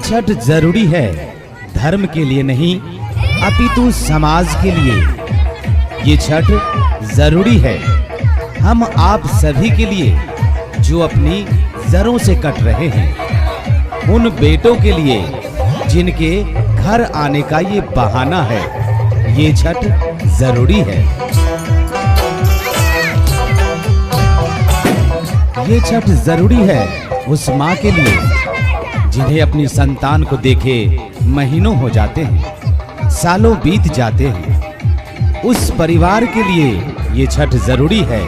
छठ जरूरी है, धर्म के लिए नहीं अपितु समाज के लिए। ये छठ जरूरी है हम आप सभी के लिए जो अपनी जड़ों से कट रहे हैं, उन बेटों के लिए जिनके घर आने का ये बहाना है। ये छठ जरूरी है। ये छठ जरूरी है उस माँ के लिए जिन्हें अपनी संतान को देखे महीनों हो जाते हैं, सालों बीत जाते हैं। उस परिवार के लिए ये छठ जरूरी है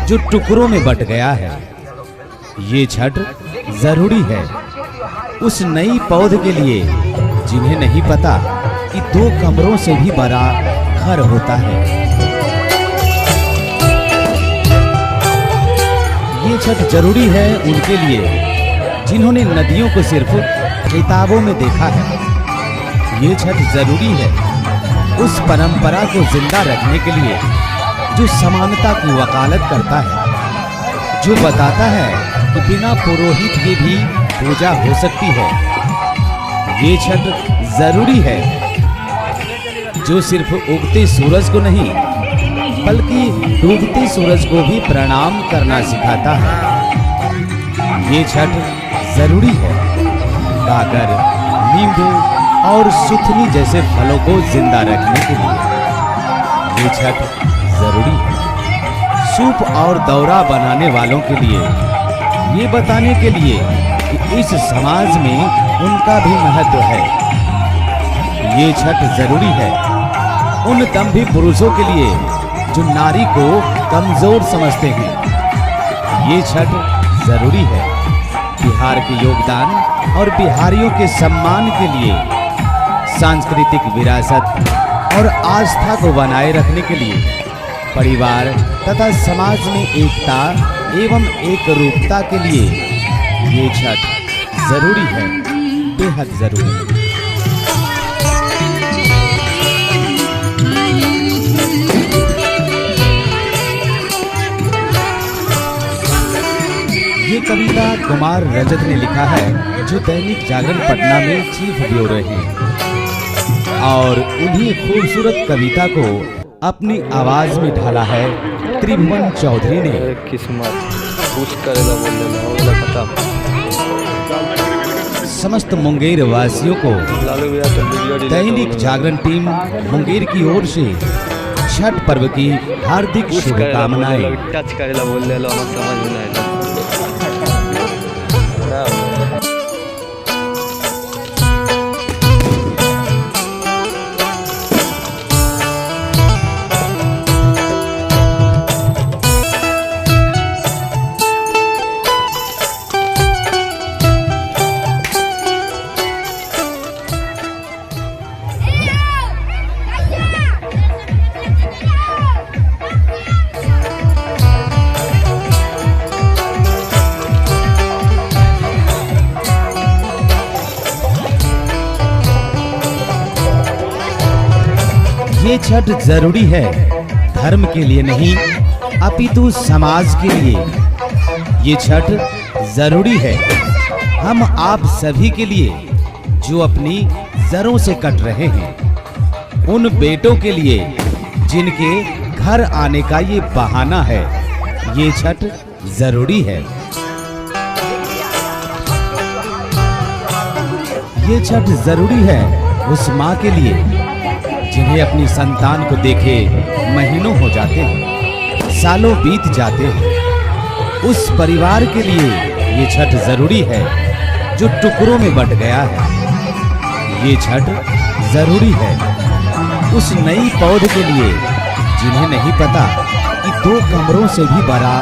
जो टुकड़ों में बट गया है। ये छठ जरूरी है उस नई पौध के लिए जिन्हें नहीं पता कि 2 कमरों से भी बड़ा घर होता है। ये छठ जरूरी है उनके लिए जिन्होंने नदियों को सिर्फ किताबों में देखा है। ये छठ जरूरी है उस परंपरा को जिंदा रखने के लिए जो समानता की वकालत करता है, जो बताता है कि बिना पुरोहित के भी पूजा हो सकती है। ये छठ जरूरी है जो सिर्फ उगते सूरज को नहीं बल्कि डूबते सूरज को भी प्रणाम करना सिखाता है। ये छठ जरूरी है गागर, नींबू और सुथनी जैसे फलों को जिंदा रखने के लिए। ये छठ जरूरी है सूप और दौरा बनाने वालों के लिए, ये बताने के लिए कि इस समाज में उनका भी महत्व है। ये छठ जरूरी है उन दम्भी पुरुषों के लिए जो नारी को कमजोर समझते हैं। ये छठ जरूरी है बिहार के योगदान और बिहारियों के सम्मान के लिए, सांस्कृतिक विरासत और आस्था को बनाए रखने के लिए, परिवार तथा समाज में एकता एवं एक रूपता के लिए ये छठ जरूरी है, बेहद जरूरी है। ये कविता कुमार रजत ने लिखा है जो दैनिक जागरण पटना में चीफ ब्यूरो हैं, और उन्हीं खूबसूरत कविता को अपनी आवाज में ढाला है त्रिभुवन चौधरी ने। समस्त मुंगेर वासियों को दैनिक जागरण टीम मुंगेर की ओर से छठ पर्व की हार्दिक शुभकामनाएं। ये छठ जरूरी है धर्म के लिए नहीं अपितु समाज के लिए। ये छठ जरूरी है हम आप सभी के लिए जो अपनी जड़ों से कट रहे हैं, उन बेटों के लिए जिनके घर आने का ये बहाना है। ये छठ जरूरी है। ये छठ जरूरी है उस माँ के लिए जिन्हें अपनी संतान को देखे महीनों हो जाते हैं, सालों बीत जाते हैं। उस परिवार के लिए ये छठ जरूरी है जो टुकड़ों में बट गया है। ये छठ जरूरी है उस नई पौध के लिए जिन्हें नहीं पता कि 2 कमरों से भी बड़ा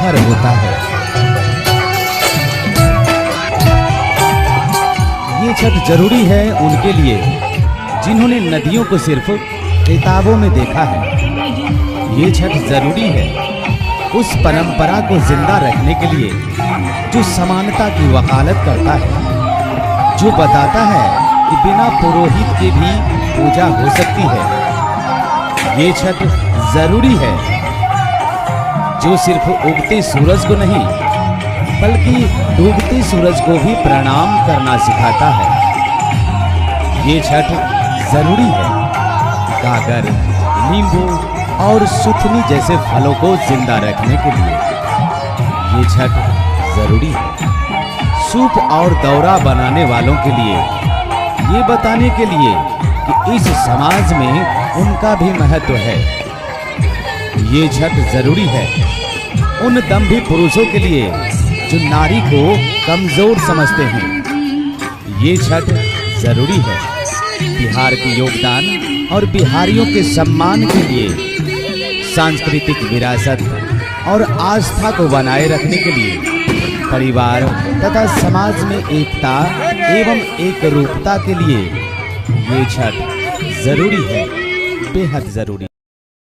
घर होता है। ये छठ जरूरी है उनके लिए जिन्होंने नदियों को सिर्फ किताबों में देखा है। ये छठ जरूरी है उस परंपरा को जिंदा रखने के लिए जो समानता की वकालत करता है, जो बताता है कि बिना पुरोहित के भी पूजा हो सकती है। ये छठ जरूरी है जो सिर्फ उगते सूरज को नहीं बल्कि डूबते सूरज को भी प्रणाम करना सिखाता है। ये छठ जरूरी है गागर, नींबू और सुथनी जैसे फलों को जिंदा रखने के लिए। ये छठ जरूरी है सूप और दौरा बनाने वालों के लिए, ये बताने के लिए कि इस समाज में उनका भी महत्व है। ये छठ जरूरी है उन दम्भी पुरुषों के लिए जो नारी को कमजोर समझते हैं। ये छठ जरूरी है बिहार के योगदान और बिहारियों के सम्मान के लिए, सांस्कृतिक विरासत और आस्था को बनाए रखने के लिए, परिवार तथा समाज में एकता एवं एक रूपता के लिए ये छठ जरूरी है, बेहद जरूरी।